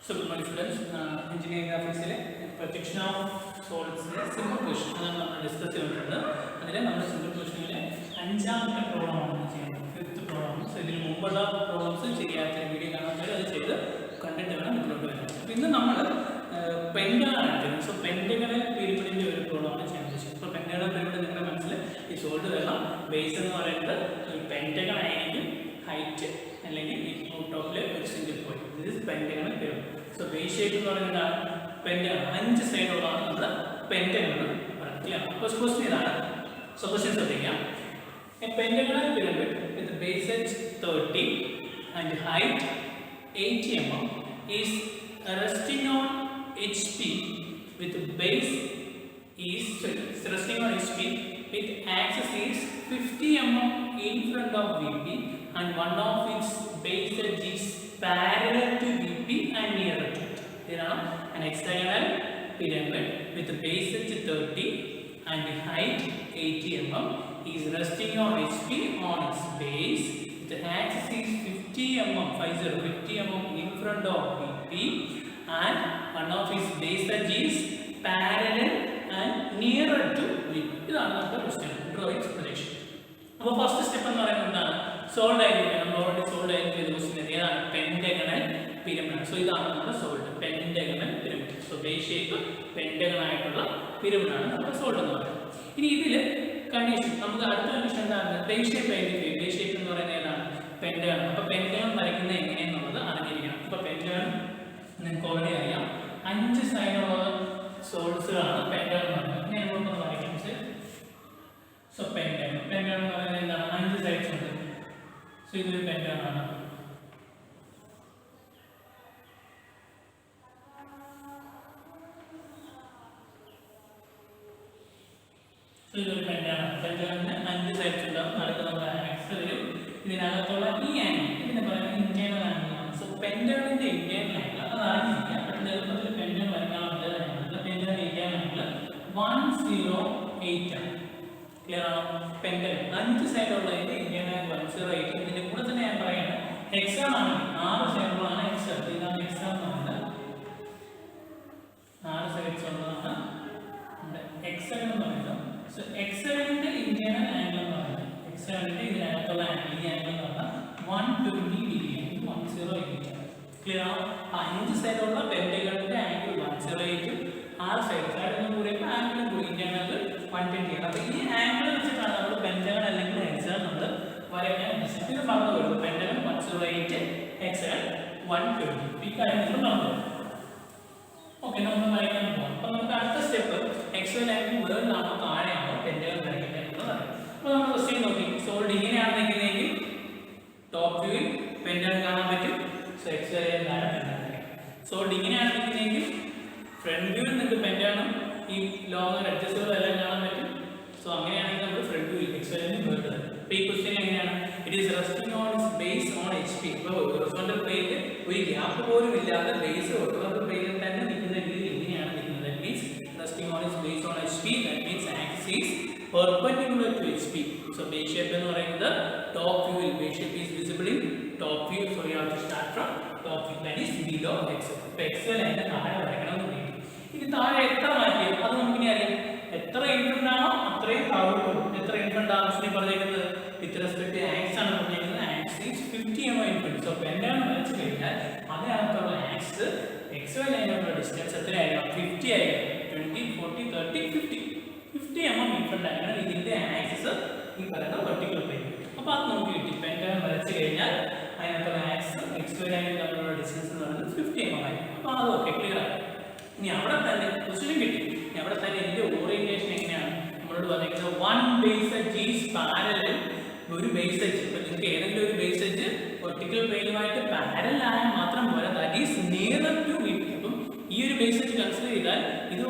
So, good morning students. Engineering graphics projection of solids simple question discuss cheyunnundu. Adile nammal simple question ile anjamate problem aanu cheyyunnathu. Fifth problem. So, idil munpulla problems cheyyatha video kannatharu adu cheythu content evana munnottu varana. Appo innu nammal pentagon aanu. So, pentagonal pyramid inde oru problem aanu cheyyunnathu. So, pentagonal pyramid ningalde manasile ee solid vella base ennu parayunnathu pentagon aayirikkum height അല്ലെങ്കിൽ ഈ ടോപ്പിലെ ഒരു single point. This is pentagonal pyramid. So base shape എന്ന് പറയുന്നത് pentagon 5 സൈഡുകളാണ് നമ്മുടെ pentagon പറയുന്നത്. First question ഇതാണ്. So question ശ്രദ്ധിക്കാം. A pentagonal pyramid with base edge 30 and height 80 mm is resting on HP with base is resting on HP with axis is 50 mm in front of VP and one of its base edge is parallel to VP and nearer to it. There are an hexagonal pyramid with base edge 30 and height 80 mm is resting on HP on its base. The axis is 50 mm in front of VP and one of its base edge is parallel and nearer to VP. ഇതാണ് നമ്മുടെ question. Drawing projection. അപ്പോൾ first step എന്ന് പറയുന്നത് എന്താണ്? Solve ആയിരിക്കും. നമ്മൾ already solve ആയിരിക്കും question. ഏതാണ്? Pentagonal pyramid. സോ ഇതാണ് നമ്മുടെ solve pentagonal pyramid. So base shape pentagon ആയിട്ടുള്ള പിരമിഡാണ് നമ്മുടെ സോൾവ് എന്ന് പറയുന്നത്. ഇനി ഇതിൽ കണ്ടീഷൻ നമുക്ക് അടുത്ത കണ്ടീഷൻ എന്താണ്? ബേസ് ഷേപ്പ് ആയിരിക്കും. ബേസ് ഷേപ്പ് എന്ന് പറയുന്നത് ഏതാണ്? പെന്റഗൺ. അപ്പോൾ പെന്റഗൺ വരയ്ക്കുന്നത് എങ്ങനെയെന്നുള്ളത് അറിഞ്ഞിരിക്കണം. അപ്പോൾ പെന്റഗൺ നിങ്ങൾക്ക് ഓൾറെഡി അറിയാം. 5 സൈഡുള്ള സോൾസുകളാണ് പെന്റഗൺ എന്ന് പറയുന്നത്. ഇനി നമ്മളൊന്ന് വരയ്ക്കാം. സോ പെന്റഗൺ എന്ന് പറയുന്നത് എന്താണ്? 5 സൈഡ്സ് ഉണ്ട്. സോ ഇതൊരു പെന്റഗൺ ആണ്. ഇതൊരു പെന്റഗൺ. പെന്റഗണിന് 5 സൈഡ്സ് ഉണ്ടാവും. നടക്കുന്ന നമ്മുടെ ആക്സിൽ ഇതിനകത്തുള്ള ഈ ആംഗിൾ ഇതിനെ പറയുന്നത് ഇന്റേണൽ ആംഗിൾ ആണ്. സോ പെന്റഗണിന്റെ ഇന്റേണൽ ആംഗിൾ അത് അറിഞ്ഞിരിക്കുക. അപ്പോൾ എളുപ്പത്തിൽ പെന്റഗൺ വരയ്ക്കാനുള്ളത് പെന്റഗൺ ഇന്റേണൽ ആംഗിൾ 108 ആണ്. ക്ലിയർ ആണോ? പെന്റഗൺ 5 സൈഡുള്ളതിന്റെ ഇന്റേണൽ ആംഗിൾ 108. ഇതിന്റെ കൂടെ തന്നെ ഞാൻ പറയുന്നത് ഹെക്സാഗൺ ആണ്. 6 സൈഡുകളാണ് ഹെക്സാഗൺ. ഇതാണ് ഹെക്സാഗൺ എന്ന് പറയുന്നത്. 6 സൈഡ്സ് ഉള്ളതാണ് നമ്മുടെ ഹെക്സാഗൺ എന്ന് പറയുന്നത്. സോ ഹെക്സാഗണിന്റെ ഇന്റേണൽ ആംഗിൾ എന്ന് പറയുന്നത് ഹെക്സാഗണിന്റെ ഇതിനകത്തുള്ള ആംഗിൾ ഈ ആംഗിൾ എന്ന് പറഞ്ഞാൽ 120 ഡിഗ്രി ആണ്. 108 ആണ്. ക്ലിയർ ആണോ? 5 സൈഡുള്ള പെന്റഗണിന്റെ ആംഗിൾ 108 6 സൈഡും കൂടി ആംഗിൾ കൂടി ഇന്റേണൽ 120 ആണ്. അപ്പോൾ ഈ ആംഗിൾ വെച്ചിട്ടാണ് നമ്മൾ പെന്റഗൺ അല്ലെങ്കിൽ ഹെക്സാഗൺ നമ്മൾ വരയ്ക്കാൻ ഉദ്ദേശിച്ചത്. ഇത് മറന്നു വരുന്നത് പെന്റഗൺ 108 ഹെക്സാഗൺ 120. ഈ കാര്യം നിങ്ങൾ മറന്നു വരും. ഓക്കെ, നമുക്ക് വരയ്ക്കാൻ പോകാം. അപ്പോൾ നമുക്ക് അടുത്ത സ്റ്റെപ്പ് ഹെക്സാഗൺ ആംഗിൾ മുകളിലാണോ താഴെയാണോ പെന്റഗൺ വരയ്ക്കുന്നത് എന്നുള്ളത് അറിയാം. അപ്പോൾ നമ്മൾ ക്വസ്റ്റ്യൻ നോക്കി. സോൾഡ് ഇങ്ങനെയാണ് നിൽക്കുന്നതെങ്കിൽ ടോപ്പ് വ്യൂവിൽ പെന്റഗൺ കാണാൻ പറ്റും. സോ ഹെക്സാഗൺ താഴെ പെന്റഗൺ വരയ്ക്കാം. സോൾഡ് ഇങ്ങനെയാണ് നിൽക്കുന്നതെങ്കിൽ ഫ്രണ്ട് വ്യൂവിൽ നിങ്ങൾക്ക് പെന്റഗണും ഈ ലോങ്ങർ അഡ്ജസ്റ്റുകളെല്ലാം കാണാൻ പറ്റും. സോ അങ്ങനെയാണെങ്കിൽ നമ്മൾ ഫ്രണ്ട് വ്യൂ ഹെക്സാഗണിന് മുകളിൽ. അപ്പോൾ ഈ ക്വസ്റ്റ്യൻ എങ്ങനെയാണ്? It is resting on its base on HP. ഇപ്പോൾ ഹൊറിസോണ്ടൽ പ്ലെയിനിൽ ഒരു ഗ്യാപ്പ് പോലും ഇല്ലാതെ ബേസ് ഹൊറിസോണ്ടൽ പ്ലെയിനിൽ തന്നെ നിൽക്കുന്ന രീതിയിൽ ഇങ്ങനെയാണ് നിൽക്കുന്നത്. That means resting on its base on HP. That means axis is perpendicular to HP. So base shape എന്ന് പറയുന്നത് ടോപ്പ് വ്യൂവിൽ base shape is visible in top view. So you have to start from top view. That is below hexagon. അപ്പോൾ hexagon അതിന്റെ താഴെ വരയ്ക്കണമെന്നുണ്ടെങ്കിൽ ഇനി താഴെ എത്ര മാറ്റിയോ അത് നമുക്കിനി അറിയാം. എത്ര ഇൻഫ്രണ്ട് ആണോ അത്രയും താഴോട്ട് പോകും. എത്ര ഇൻഫ്രണ്ട് ആവശ്യം പറഞ്ഞേക്കുന്നത് വിത്ത് റെസ്പെക്ട് ആക്സ് ആണ് പറഞ്ഞേക്കുന്നത്. Axis is 50 mm in front. So pentagon വരച്ചു കഴിഞ്ഞാൽ അതിനകത്തുള്ള ആക്സ് ഹെക്സാഗൺ ലൈനിലുള്ള ഡിസ്റ്റൻസ് എത്രയായിരിക്കും? 50 ആയിരിക്കും. 20 40 30 50 mm ഇൻഫ്രണ്ട് ആയിരിക്കണം ഇതിന്റെ ആക്സിസ് ഈ പറയുന്ന വെർട്ടിക്കൽ പ്ലെയിൻ. അപ്പോൾ അത് നമുക്ക് കിട്ടി. പെന്റഗൺ വരച്ചു കഴിഞ്ഞാൽ അതിനകത്തുള്ള ആക്സ് ഹെക്സാഗൺ ലൈനിൽ തമ്മിലുള്ള ഡിസ്റ്റൻസ് എന്ന് പറയുന്നത് 50 mm ആയിരിക്കും. അപ്പോൾ അത് ഓക്കെ, ക്ലിയർ ആയി. ഇനി അവിടെ തന്നെ ക്വസ്റ്റ്യൻ കിട്ടി. ഇനി അവിടെ തന്നെ ഇതിന്റെ ഓറിയന്റേഷൻ എങ്ങനെയാണ് നമ്മളോട് പറഞ്ഞിരിക്കുന്നത്? 1 ബേസ് എഡ്ജ് ഈസ് പാരലൽ. ഒരു ബേസ് എഡ്ജ് ഇപ്പോൾ നിങ്ങൾക്ക് ഏതെങ്കിലും ഒരു ബേസ് എഡ്ജ് വെർട്ടിക്കൽ പ്ലെയിനുമായിട്ട് പാരലൽ ആയാൽ മാത്രം പോരാ. That is nearer to VP. അപ്പം ഈ ഒരു ബേസ് എഡ്ജ് കൺസിഡർ ചെയ്താൽ ഇത്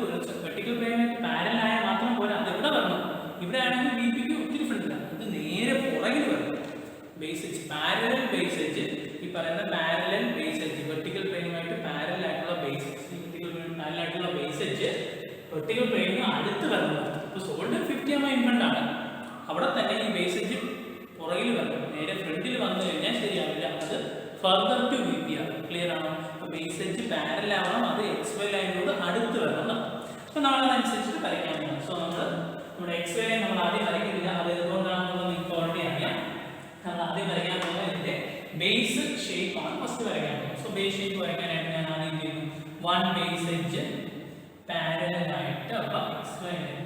വെർട്ടിക്കൽ പ്ലെയിനുമായിട്ട് പാരലൽ ആയാൽ മാത്രം പോരാ. അത് എവിടെ വരണം? ഇവിടെ ആണെങ്കിൽ VPക്ക് ഒത്തിരി ഫ്രണ്ടിലാണ്. അത് നേരെ പുറകിൽ വരണം. Base edge parallel base edge ഈ പറയുന്ന പാരലൽ ബേസ് എഡ്ജ് വെർട്ടിക്കൽ പ്ലെയിനുമായിട്ട് പാരലൽ ആയിട്ടുള്ള ബേസ് എഡ്ജ് ആയിട്ടുള്ള ബേസ് എഡ്ജ് വെർട്ടിക്കൽ പ്ലെയിനിന് അടുത്ത് വരുന്നത്. ഇപ്പോൾ സോൾഡ് 50 mm ഇൻഫ്രണ്ട് ആണ്. അവിടെ തന്നെ ഈ ബേസ് എഡ്ജ് പുറകിൽ വരണം. നേരെ ഫ്രണ്ടിൽ വന്നു കഴിഞ്ഞാൽ ശരിയാവില്ല. അത് ഫർദർ ടു VP ആണ്. ക്ലിയർ ആണോ? അപ്പോൾ ബേസ് എഡ്ജ് പാരലൽ ആവണം, അത് XY ലൈനിനോട് അടുത്ത് വരണം. അപ്പോൾ നമ്മൾ അതനുസരിച്ച് വരയ്ക്കാൻ പോകും. സോ നമ്മുടെ XY ലൈൻ നമ്മൾ ആദ്യം വരയ്ക്കുന്നില്ല, അത് എന്തുകൊണ്ടാണെന്നുള്ളത് നിങ്ങൾക്ക് ഓൾറെഡി അറിയാം. നമ്മൾ ആദ്യം വരയ്ക്കാൻ പോകുന്നത് ഇതിന്റെ ബേസ് ഷേപ്പ് ആണ് ഫസ്റ്റ് വരയ്ക്കാൻ പോകുന്നത്. സോ ബേസ് ഷേപ്പ് വരയ്ക്കാനായിട്ട് ഞാൻ ആദ്യം ചെയ്യുന്നു, വൺ ബേസ് എഡ്ജ് പാരലൽ ആയിട്ട് അപ്പോൾ XY line,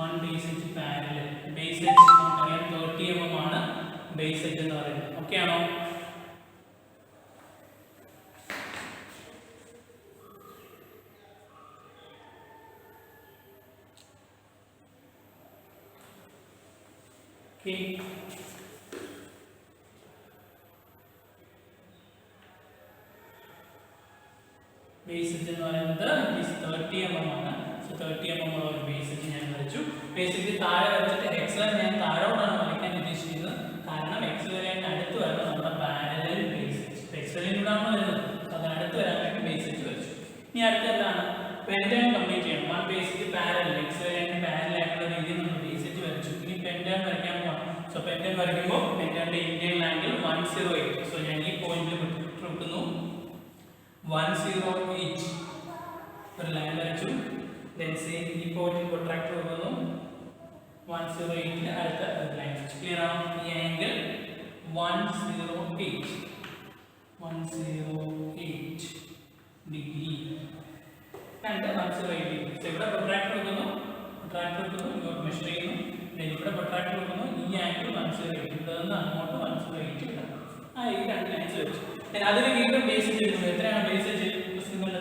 one base edge parallel, base edge നമുക്കറിയാം 30 mm ആണ് ബേസ് എഡ്ജ് എന്ന് പറയുന്നത്. ഓക്കെ ആണോ? ബേസ് എഡ്ജ് എന്ന് പറയുന്നത് 30 mm ആണ്. സോ 30 mm ഉള്ള ഒരു ബേസ് എഡ്ജ് ഞാൻ വരച്ചു. ബേസ് എഡ്ജ് താഴെ വരച്ചിട്ട് എക്സ് ലൈൻ ഞാൻ താഴോട്ടാണ് വരയ്ക്കാൻ ഉദ്ദേശിക്കുന്നത്, കാരണം എക്സ് ലൈനിന് അടുത്ത് വരുന്ന നമ്മുടെ പാരലൽ ബേസ് എഡ്ജ്, എക്സ് ലൈനിലൂടെയാണ് വരുന്നത്, അതിനടുത്ത് വരാൻ വേണ്ടി ബേസ് എഡ്ജ് വരച്ചു. ഇനി അടുത്ത എന്താണ്, പെന്റഗൺ കംപ്ലീറ്റ് ചെയ്യണം. One base edge parallel, X ലൈനിന് പാരലൽ ആയിട്ടുള്ള രീതിയിൽ നമ്മൾ ബേസ് എഡ്ജ് വരച്ചു. ഇനി പെന്റഗൺ വരയ്ക്കാൻ പോകണം. സോ പെന്റഗൺ വരയ്ക്കുമ്പോൾ പെന്റഗണിന്റെ ഇന്റേണൽ ആംഗിൾ 108. സോ ഞാൻ ഈ പോയിന്റിൽ വിട്ടുന്നു 108 ഒരു ലൈൻ വരച്ചു. ദെൻ സെയിം ഈ പോയിന്റിൽ പ്രൊട്രാക്ടർ കൊടുക്കുന്നു 108 അടുത്ത ഒരു ലൈൻ വരച്ചു. ക്ലിയർ ആണോ? ഈ angle 108 degree and 108 degree. So ഇവിടെ പ്രൊട്രാക്ടർ കൊടുക്കുന്നു, ഇങ്ങോട്ട് മെഷർ ചെയ്യുന്നു. ദെൻ ഇവിടെ പ്രൊട്രാക്ടർ കൊടുക്കുന്നു, ഈ ആംഗിൾ 108, ഇവിടെ നിന്ന് അങ്ങോട്ട് 108 ഇടാം. ആ ഈ രണ്ട് ലൈൻസ് വെച്ചു. അതിന് വീണ്ടും ബേസ് ചെയ്യുന്നത് എത്രയാണ് ബേസ് ചെയ്യുന്നത്?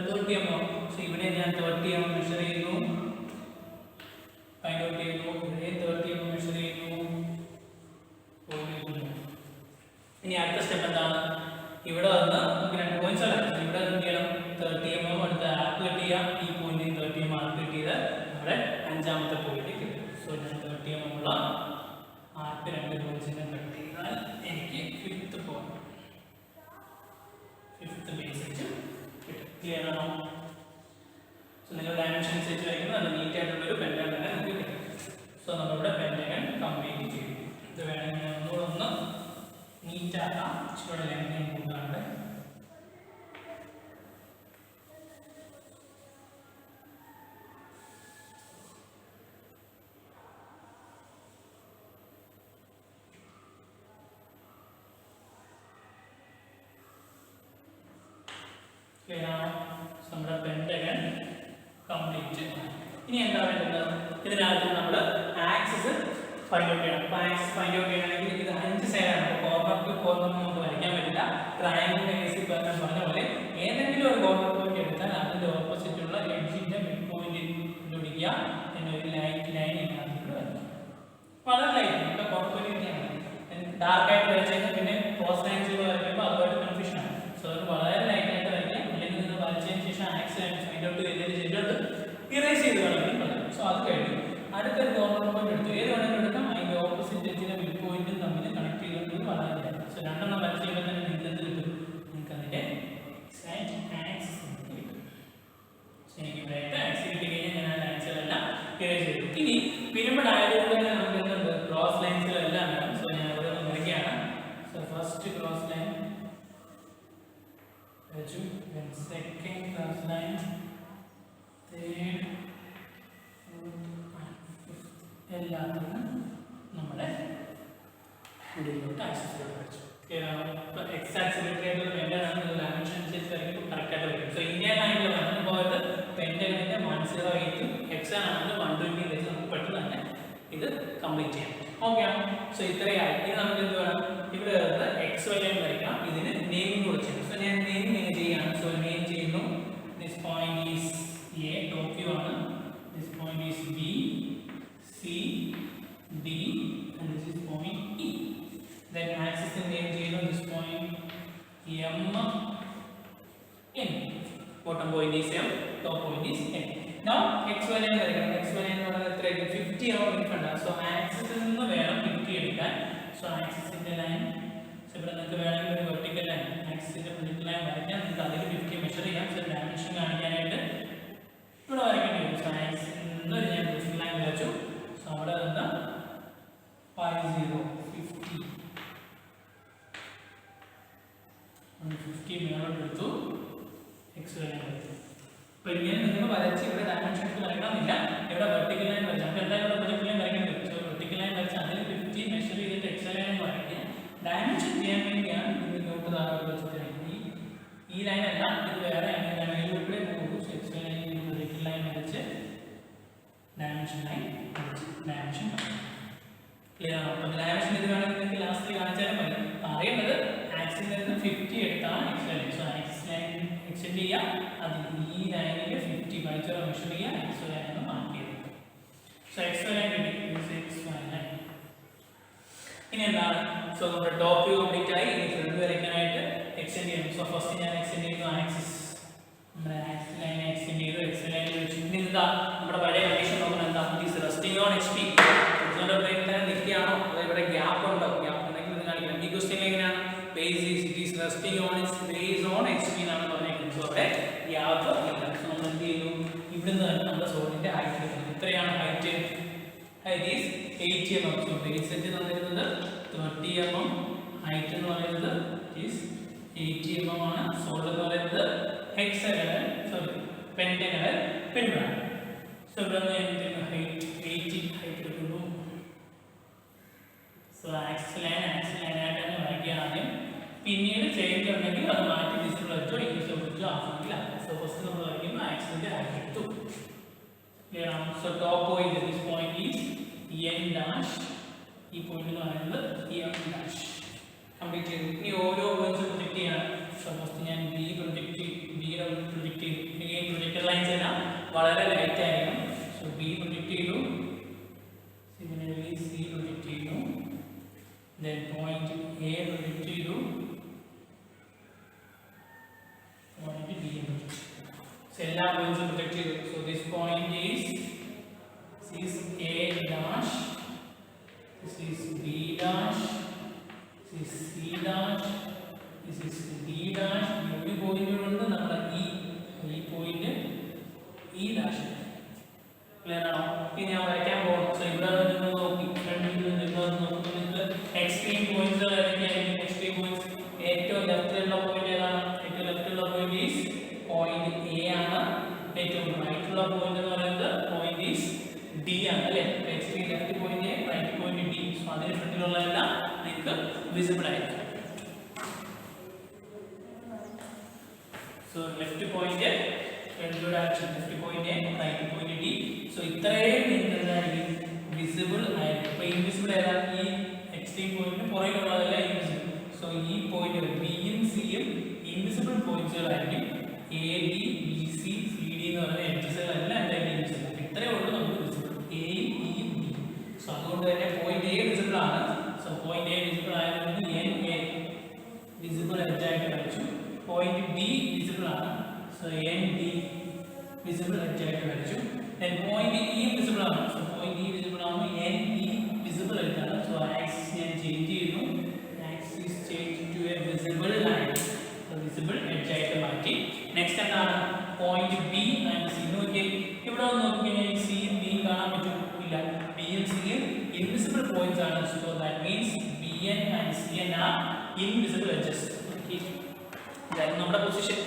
30 mm. സോ ഇവിടെ ഞാൻ 30 mm മെഷർ ചെയ്യുന്നു, ഫൈൻഡ് ഔട്ട് ചെയ്യുന്നു. ഇവിടെ 30 mm മെഷർ ചെയ്യുന്നു. ഇനി അടുത്ത സ്റ്റെപ്പ് എന്താണ്? ഇവിടെ വന്ന് നമുക്ക് രണ്ട് പോയിന്റ്സ് അല്ല, ഇവിടെ എന്ത് ചെയ്യണം? 30 mm അടുത്ത ആർക്ക് കട്ട് ചെയ്യാം. ഈ പോയിന്റിൽ 30 mm ആർക്ക് കട്ട് ചെയ്ത് നമ്മുടെ അഞ്ചാമത്തെ പോയിന്റ് കിട്ടും. സോ ഞാൻ 30 mm ഉള്ള ആർക്ക് രണ്ട് പോയിന്റ്സിനെ കട്ട് ചെയ്താൽ എനിക്ക് fifth point, fifth base edge കിട്ടും. ക്ലിയർ ആണോ? സോ നിങ്ങൾ ഡയമെൻഷൻ അനുസരിച്ച് വയ്ക്കുന്നത് അത് നീറ്റ് ആയിട്ടുള്ള ഒരു പെന്റഗൺ തന്നെ നമുക്ക് കിട്ടും. സോ നമ്മളിവിടെ പെന്റഗൺ കംപ്ലീറ്റ് ചെയ്യും. ഇത് വേണമെങ്കിൽ ഒന്നുകൂടെ ഒന്ന് നീറ്റ് ആക്കാം. ഇച്ചിരി ലെങ്ത് ഞാൻ കൂട്ടാണ്ട്. നമ്മുടെ പെന്റഗൺ കംപ്ലീറ്റ്. ഇനി എന്താ വേണ്ടത്? ഇതിനകത്ത് നമ്മൾ ആക്സിസ് ഫൈൻഡ് ഔട്ട് ചെയ്യണം. അപ്പോൾ ആക്സിസ് ഫൈൻഡ് ഔട്ട് ചെയ്യണമെങ്കിൽ ഇത് 5 സൈഡാണ്. അപ്പോൾ കോർണർ ടു കോർണർ നമുക്ക് വരയ്ക്കാൻ പറ്റില്ല. ട്രയാങ്കിളിന്റെ കേസിൽ പറഞ്ഞ പോലെ ഏതെങ്കിലും ഒരു കോർണർ പോയിന്റ് എടുത്താൽ അതിന്റെ ഓപ്പോസിറ്റ് ഉള്ള എഡ്ജിന്റെ മിഡ് പോയിന്റിൽ പിടിക്കുക, പിന്നെ ഒരു ലൈൻ ഇതിനകത്ത് വരയ്ക്കാം. വളരെ ലൈറ്റ് ഇവിടെ കോർണർ പോയിന്റ് ഡാർക്ക് ആയിട്ട് വരച്ചേക്കാം. പിന്നെ ക്രോസ് ലൈൻസ് വരയ്ക്കുമ്പോൾ അതുമായിട്ട് കൺഫ്യൂഷൻ ആണ്. സോ അത് വളരെ ലൈറ്റ് ആയിട്ട് വരയ്ക്കാം. അല്ലെങ്കിൽ നിങ്ങൾ വരച്ചതിന് ശേഷം ആക്സിസ് ഫൈൻഡ് ഔട്ട് ചെയ്തിട്ട് ഇറേസ് ചെയ്ത് കളയും. സോ അത് കഴിഞ്ഞു അടുത്തൊരു കോർണർ പോയിന്റ് എടുത്തു. ഏത് വേണമെങ്കിലും എടുക്കാം. അതിന്റെ ഓപ്പോസിറ്റ് എഡ്ജിന്റെ മിഡ് പോയിന്റും തമ്മിൽ കണക്ട് ചെയ്തുകൊണ്ട് വളരെ. സോ രണ്ടെണ്ണം വരച്ച് ചെയ്യുമ്പോൾ തന്നെ നിങ്ങൾക്ക് എന്ത് കിട്ടും? നിങ്ങൾക്ക് അതിന്റെ ആക്സിസ് കിട്ടും. സോ എനിക്ക് ഇവിടെ ആക്സിസ് കിട്ടി കഴിഞ്ഞാൽ ഞാൻ ആ ലൈൻസിലെല്ലാം ഇറേസ് ചെയ്തു. ഇനി പിരമിഡ് ആയതുകൊണ്ട് തന്നെ നമുക്ക് എന്തുണ്ട്? ക്രോസ് ലൈൻസിലെല്ലാം വേണം. സോ ഞാൻ ഇവിടെ നിന്ന് വരയ്ക്കുകയാണ്. സോ ഫസ്റ്റ് ക്രോസ് ലൈൻ വരച്ചു, സെക്കൻഡ് ക്രോസ് ലൈൻ, തേർഡ്, എല്ലാത്തിനും നമ്മുടെ മിഡിലോട്ട് ആക്സിസ് വരച്ചു. എക്സ് ആക്സിസ് പെന്റഗൺ ഡയമെൻഷൻ അനുസരിച്ച് വരയ്ക്കും, കറക്റ്റായിട്ട് വരയ്ക്കും. സോ ഇന്ത്യൻ ആയിട്ടുള്ള വന്ന പോയത് പെന്റഗണിന്റെ 108 എക്സ് ആണെങ്കിൽ 120 വെച്ച് നമുക്ക് പെട്ടെന്ന് തന്നെ ഇത് കംപ്ലീറ്റ് ചെയ്യാം. ഓക്കെ ആണോ? സോ ഇത്രയായി. ഇനി നമുക്ക് എന്ത് വേണം? ഇവിടെ എക്സ് വൈ ലൈൻ വരയ്ക്കാം. ഇതിന് നെയിമിംഗ് കൂടെ ചെയ്യും. സോ ഞാൻ നെയിമിംഗ് ചെയ്യുകയാണ്. സോ നെയിം ചെയ്യുന്നു. This point is A, top view ആണ്. This point is B, C, D, and this is point E. Then axis name ചെയ്യുന്നു. This point M, N. Bottom point is M, top point is N. Now XY line വരയ്ക്കണം. XY line എന്ന് പറയുന്നത് എത്രയായിരിക്കും? 50 ആണ് ഇരിക്കേണ്ട. So ആക്സിസിൽ നിന്ന് വേണം 50 എടുക്കാൻ. സോ ആക്സിസിന്റെ ലൈൻ, ഇവിടെ നിങ്ങൾക്ക് വേണമെങ്കിൽ ഒരു വെർട്ടിക്കൽ ലൈൻ ആക്സിസിന്റെ വെർട്ടിക്കൽ ലൈൻ വരയ്ക്കാം. നിങ്ങൾക്ക് അതിൽ 50 മെഷർ ചെയ്യാം. സോ ഡയമെൻഷൻ കാണിക്കാനായിട്ട് ഇവിടെ വരയ്ക്കേണ്ടി വരും. സോ ആക്സിസിൽ നിന്ന് ഞാൻ വെർട്ടിക്കൽ ലൈൻ വരച്ചു. സോ അവിടെ നിന്ന് 50 മേലോട്ട് എടുത്തു. XY ലൈൻ വരയ്ക്കും. അപ്പോൾ ഇങ്ങനെ നിങ്ങൾ വരച്ച് ഇവിടെ ഡയമെൻഷൻ വരയ്ക്കണമെന്നില്ല, ഇവിടെ വെർട്ടിക്കൽ ലൈൻ വരച്ച് അപ്പോൾ എന്തായാലും ഇവിടെ പ്രൊജക്ട് ലൈൻ വരയ്ക്കേണ്ടി വരും. സോ വെർട്ടിക്കൽ ലൈൻ വരച്ച് അതിൽ 50 മെഷർ ചെയ്തിട്ട് XY ലൈൻ വരയ്ക്കുക. ഡയമെൻഷൻ ചെയ്യാൻ വേണ്ടിയാണ് ഇത് നോട്ട് താഴോട്ട് വെച്ചിട്ട് ഈ ലൈൻ അല്ല, ഇത് വേറെ മേലോട്ട് പോകും. XY ലൈനിൽ വെർട്ടിക്കൽ ലൈൻ വരച്ച് ഡയമെൻഷൻ ലൈൻ ഡയമെൻഷൻ ക്ലിയർ ആണോ? അപ്പോൾ ഡയമെൻഷൻ ഇത് വേണമെങ്കിൽ നിങ്ങൾക്ക് ലാസ്റ്റ് കാണിച്ചാലും മതി. അറിയേണ്ടത് ആക്സിൽ നിന്ന് 50 എടുത്താണ് XY line. So axis line extend ചെയ്യുക, അതിൽ ഈ ലൈനിൽ 50 ബൈച്ചറോ മെഷർ ചെയ്യുക, XY ലൈൻ എന്ന് മാർക്ക് ചെയ്ത്. സോ XY ലൈൻ കിട്ടി. XY ലൈൻ ഇനി എന്താണ്? സോ നമ്മുടെ ടോപ്പ് വ്യൂ കംപ്ലീറ്റ് ആയി. ഇനി ഫ്രണ്ട് വരയ്ക്കാനായിട്ട് എക്സ്റ്റെൻഡ് ചെയ്യണം. സോ ഫസ്റ്റ് ഞാൻ എക്സ്റ്റെൻഡ് ചെയ്യുന്നു ആക്സിസ്, നമ്മുടെ ആക്സിസ് ലൈൻ എക്സ്റ്റെൻഡ് ചെയ്തു, XY ലൈനിൽ വെച്ചു. ഇനി എന്താ നമ്മുടെ പഴയ കണ്ടീഷൻ നോക്കണം, എന്താ ദിസ് റെസ്റ്റിംഗ് ഓൺ HP. ഇതിന്റെ ബ്രേക്ക് തന്നെ നിൽക്കുകയാണോ അതോ ഇവിടെ ഗ്യാപ്പ് ഉണ്ടോ? ഗ്യാപ്പ് ഉണ്ടെങ്കിൽ ഇത് കാണിക്കണം. ഈ ക്വസ്റ്റ്യൻ എങ്ങനെയാണ്? Base is resting on its base on HP എന്നാണ് പറഞ്ഞിരിക്കുന്നത്. സോ അവിടെ ഗ്യാപ്പ് ഇല്ല. സോ നമ്മൾ എന്ത് ചെയ്യുന്നു? ഇവിടുന്ന് തന്നെ നമ്മുടെ സോളിന്റെ ഹൈറ്റ് എടുക്കണം. എത്രയാണ് height? Height is 80 mm. So base edge തന്നിരുന്നത് 30 mm, ഹൈറ്റ് എന്ന് പറയുന്നത് ഈസ് 80 mm ആണ്. സോൾഡ് എന്ന് പറയുന്നത് ഹെക്സഗണൽ പെന്റഗണൽ പിരമിഡാണ്. സോ ഇവിടെ നിന്ന് ഹൈറ്റ് 80 ഹൈറ്റ് എടുക്കുന്നു. സോ ആക്സിസ് ലൈൻ ആയിട്ട് തന്നെ വരയ്ക്കുക ആദ്യം. പിന്നീട് ചേഞ്ച് ഉണ്ടെങ്കിൽ അത് മാറ്റി വിസിബിൾ എഡ്ജോ ഇൻവിസിബിൾ എഡ്ജോ ആണെങ്കിൽ ആക്കാം. സോ ഫസ്റ്റ് നമ്മൾ വരയ്ക്കുമ്പോൾ ആക്സിസിന്റെ ഹൈറ്റ് എടുത്തു. ക്ലിയർ ആണോ? So top point this point is N dash, ഈ പോയിന്റ് എന്ന് പറയുന്നത് M ഡാഷ്. കംപ്ലീറ്റ് ചെയ്തു. ഇനി ഓരോ പോയിന്റ്സ് പ്രൊജക്ട് ചെയ്യണം. സോ ഫസ്റ്റ് ഞാൻ B പ്രൊജക്ട് ചെയ്തു. അഗൈൻ പ്രൊജക്റ്റഡ് ലൈൻസ് എല്ലാം വളരെ ലൈറ്റ് ആയിരിക്കും. സോ B പ്രൊജക്ട് ചെയ്തു, സിമിലർലി C പ്രൊജക്ട് ചെയ്തു, then point A പ്രൊജക്ട് ചെയ്തു, point B പ്രൊജക്ട്. സോ എല്ലാ പോയിന്റ്സും പ്രൊജക്ട് ചെയ്തു. So this point is A dash, this is B dash, this is C dash, this is D dash. ഈ പോയിന്റുകളുണ്ട് നമ്മുടെ ഈ point E dash. Clear ആണോ? ഇനി ഞാൻ വരയ്ക്കാൻ പോകുന്നു. സോ ഇവിടെ നിങ്ങൾ നോക്കി ഫ്രണ്ടിൽ നിന്ന് നിങ്ങൾക്ക് എക്സ്ട്രീം പോയിന്റ്സ് ഏതൊക്കെയായിരിക്കും? എക്സ്ട്രീം പോയിന്റ്സ് ഏറ്റവും ലെഫ്റ്റിലുള്ള പോയിന്റ് ഏതാണ്? ഏറ്റവും ലെഫ്റ്റിലുള്ള പോയിന്റ് ഈസ് പോയിന്റ് A ആണ്. ഏറ്റവും റൈറ്റിലുള്ള പോയിന്റ് എന്ന് പറയുന്നത് പോയിന്റ് ഈസ് D ആണ് അല്ലേ? Extreme left point A, right point D. So അതിന് ഫ്രണ്ടിലുള്ളതെല്ലാം നിങ്ങൾക്ക് വിസിബിൾ ആയിരിക്കും. So left point direction, left point A, right point D. So ഇത്രയും നിങ്ങൾക്ക് വിസിബിൾ ആയിരിക്കും. അപ്പോൾ ഇൻവിസിബിൾ ഏതാ? ഈ എക്സ്ട്രീം പോയിന്റിന് പുറകിലുള്ളതല്ല ഇൻവിസിബിൾ. സോ ഈ പോയിന്റ് B യും C യും invisible പോയിന്റ്സുകളായിരിക്കും. A B B C C D എന്ന് പറയുന്ന എഡ്ജസുകളെല്ലാം എന്തായാലും ഇൻവിസിബിൾ. ഇത്രയേ ഉള്ളൂ നമുക്ക് visible, A E B. So അതുകൊണ്ട് തന്നെ പോയിന്റ് A വിസിബിൾ ആണ്. സോ പോയിന്റ് A വിസിബിൾ ആയതുകൊണ്ട് NA വിസിബിൾ എഡ്ജ് ആയിട്ട് വരച്ചു. പോയിന്റ് B വിസിബിൾ ആണ്. സോ ND വിസിബിൾ എഡ്ജ് ആയിട്ട് വരച്ചു. then പോയിന്റ് E വിസിബിൾ ആണ്. സോ പോയിന്റ് E വിസിബിൾ ആകുമ്പോൾ NE വിസിബിൾ എഡ്ജ് ആണ്. സോ ആക്സിസ് ഞാൻ ചേഞ്ച് ചെയ്യുന്നു. Axis change to a visible line. So visible edge ആയിട്ട് മാറ്റി. നെക്സ്റ്റ് എന്താണ്? Point B and C. നോക്കിയാൽ ഇവിടെ നോക്കിക്കഴിഞ്ഞാൽ C യും B കാണാൻ പറ്റും? ഇല്ല. B യും C യും ഇൻവിസിബിൾ പോയിന്റ്സ് ആണ്. So that means BN and CN are invisible edges. ഇതായിരുന്നു നമ്മുടെ position.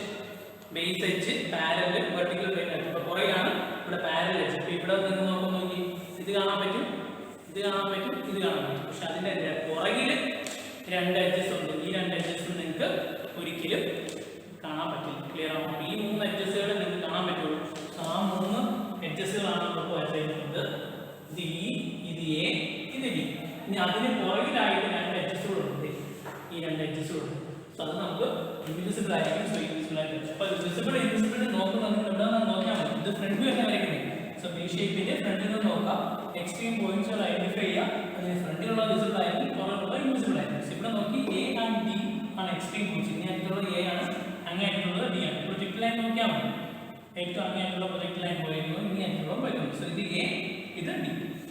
Base edge parallel vertical plane edge. അപ്പോൾ പുറകിലാണ് ഇവിടെ പാരലൽ എഡ്ജ്. അപ്പോൾ ഇവിടെ നിങ്ങൾ നോക്കി ഇത് കാണാൻ പറ്റും, ഇത് കാണാൻ പറ്റും, ഇത് കാണാൻ പറ്റും. പക്ഷെ അതിൻ്റെ പുറകിൽ രണ്ട് എഡ്ജസ് ഉണ്ട്. ഈ രണ്ട് എഡ്ജസ് നിങ്ങൾക്ക് ഒരിക്കലും കാണാൻ പറ്റില്ല. ക്ലിയർ ആണോ? ഈ മൂന്ന് എഡ്ജസുകൾ നിങ്ങൾക്ക് കാണാൻ പറ്റുള്ളൂ. ആ മൂന്ന് എഡ്ജസുകളാണ് നമുക്ക് വരച്ചിരിക്കുന്നത്. ഇത് E, ഇത് A, ഇത് D. ഇനി അതിന് പുറകിലായിട്ട് രണ്ട് എഡ്ജസുകളുണ്ട്. ഈ രണ്ട് എഡ്ജസുകളുണ്ട്. സോ അത് നമുക്ക് ഇൻവിസിബിൾ ആയിരിക്കും. സോ ഇൻവിസിബിൾ ആയിരിക്കും. അപ്പോൾ വിസിബിൾ ഇൻവിസിബിൾ നോക്കുന്നത് നിങ്ങൾ എവിടെ നിന്ന് നോക്കിയാൽ മതി. ഇത് ഫ്രണ്ട് തന്നെ വരയ്ക്കുന്നത്. സോ ബി ഷേപ്പിന്റെ ഫ്രണ്ടിൽ നിന്ന് നോക്കാം. എക്സ്ട്രീം പോയിന്റ്സുകൾ ഐഡന്റിഫൈ ചെയ്യാം. അതിന് ഫ്രണ്ടിലുള്ള വിസിബിൾ ആയിരിക്കും, പുറകിലുള്ള ഇൻവിസിബിൾ ആയിരിക്കും. സോ ഇവിടെ നോക്കി A ആൻഡ് D ആണ് എക്സ്ട്രീം പോയിന്റ്സ്. ഇനി അടുത്തുള്ളത് A ആണ്, അങ്ങേയറ്റുള്ളത് D ആണ്. പ്രൊജക്ട് ലൈൻ നോക്കിയാൽ മതി. ഏറ്റവും അങ്ങേയറ്റുള്ള പ്രൊജക്ട് ലൈൻ പോയിരുന്നു, ഇനി അടുത്തുള്ള പോയിരുന്നു. സോ ഇത് A, ഇത് D.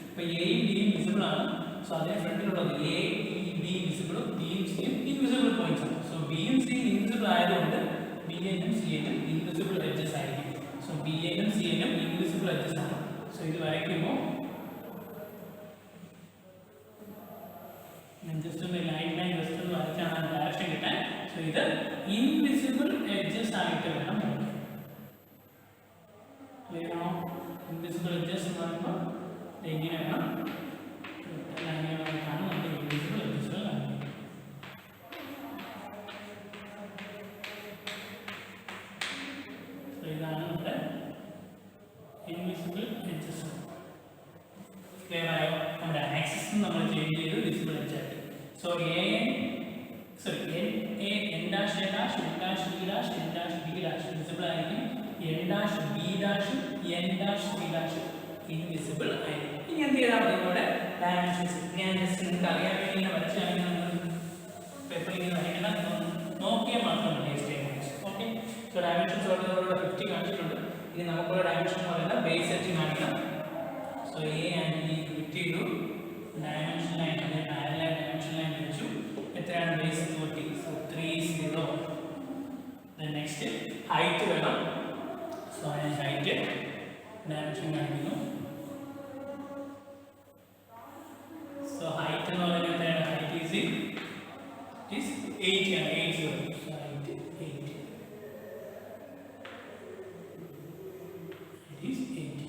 അപ്പോൾ എയും ഡിയും വിസിബിൾ ആണ്. സോ അതിന് ഫ്രണ്ടിലുള്ളത് A, E, D വിസിബിളും Bയും Cയും ഇൻവിസിബിൾ പോയിന്റ്സ് ആണ്. സോ Bയും Cയും ഇൻവിസിബിൾ ആയതുകൊണ്ട് BNനും CNനും ഇൻവിസിബിൾ എഡ്ജസ് ആയിരിക്കും. സോ BNനും CNനും ഇൻവിസിബിൾ എഡ്ജസ് ആണ്. സോ ഇത് വരയ്ക്കുമ്പോൾ ജസ്റ്റ് ഒന്ന് ലൈൻ ജസ്റ്റ് ഒന്ന് വരച്ചാണ് ഡയറക്ഷൻ കിട്ടാൻ. സോ ഇത് ഇൻവിസിബിൾ എഡ്ജസ് ആയിട്ട് വേണം. എങ്ങനെ വേണം ലൈനുകളായിട്ടാണ് നമ്മുടെ ഇൻവിസിബിൾ എഡ്ജസുകൾ കാണിക്കുന്നത്. ഇതാണ് നമ്മുടെ ഇൻവിസിബിൾ എഡ്ജസ്. ക്ലിയർ ആയോ? നമ്മുടെ ആക്സിസ് നമ്മൾ ചേഞ്ച് ചെയ്ത് വിസിബിൾ എഡ്ജ് ആക്കി. So N dash A dash N dash B dash N dash B dash visible ആയിരിക്കും. N dash B dash N dash C dash invisible ആയിരിക്കും. ഇനി എന്ത് ചെയ്താൽ മതി? ഇവിടെ ഡയമെൻഷൻസ് ഞാൻ ജസ്റ്റ് നിങ്ങൾക്ക് അറിയാൻ വേണ്ടി ഇങ്ങനെ വരച്ച് കാണിക്കാൻ പേപ്പറിൽ ഇങ്ങനെ വരയ്ക്കണം. നോക്കിയാൽ മാത്രം മതി. ഓക്കെ. സോ ഡയമെൻഷൻസ് ഓൾറെഡി 50 കാണിച്ചിട്ടുണ്ട്. ഇനി നമുക്കുള്ള ഡയമെൻഷൻ എന്ന് പറയുന്നത് ബേസ് എഡ്ജ് കാണിക്കണം. So A and B click ചെയ്തു. Dimension line parallel dimension line വെച്ചു. എത്രയാണ് base? 30. So 30. Then next height വേണം. സോ ഞാൻ ഹൈറ്റ് ഡയമെൻഷൻ കാണിക്കുന്നു. സോ ഹൈറ്റ് എന്ന് പറയുന്നത് എത്രയാണ്? ഹൈറ്റ് ഈസ് 80 ആണ്. 80. So height 80. It is 80.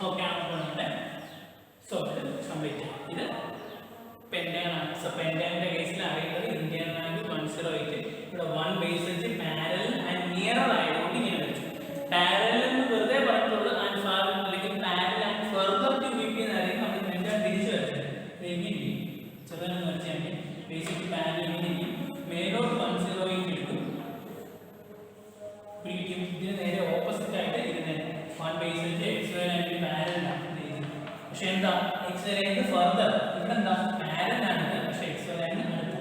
Okay, so complete. This pentagon. So pentagon case Indian angle 108. But one base is parallel and nearer parallel and far like parallel and further to VP basic parallel മേലോട്ട് 108 ഇതിന് opposite ആയിട്ട് ഇരുന്നേ. One base X Y ലൈനിൽ parallel ആണ്. പക്ഷെ എന്താ X Y ലൈനിൽ further ഇവിടെ എന്താ പാരലൽ ആണ്, പക്ഷെ എക്സ് വൈ ലൈനിന് അടുത്ത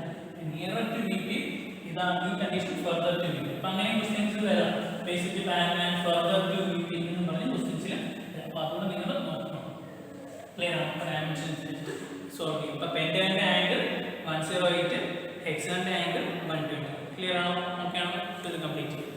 നിയറർ ടു വി പി ഇതാണ് ഈ condition further to V P. അപ്പൊ അങ്ങനെ ക്വസ്റ്റ്യൻസിൽ വരാം basic parallel and further to V P എന്ന് പറഞ്ഞ ക്വസ്റ്റ്യൻസിൽ. അപ്പൊ അതുകൊണ്ട് നിങ്ങൾ നോക്കണം. ക്ലിയർ ആണ്? ഡയമെൻഷൻസ് സോൾവ് ചെയ്യും. ഇപ്പൊ പെന്റഗന്റെ ആംഗിൾ 108, ഹെക്സഗന്റെ ആംഗിൾ 120. ക്ലിയർ ആണോ? ഓക്കെ ആണോ? ഇത് കംപ്ലീറ്റ് ചെയ്യും.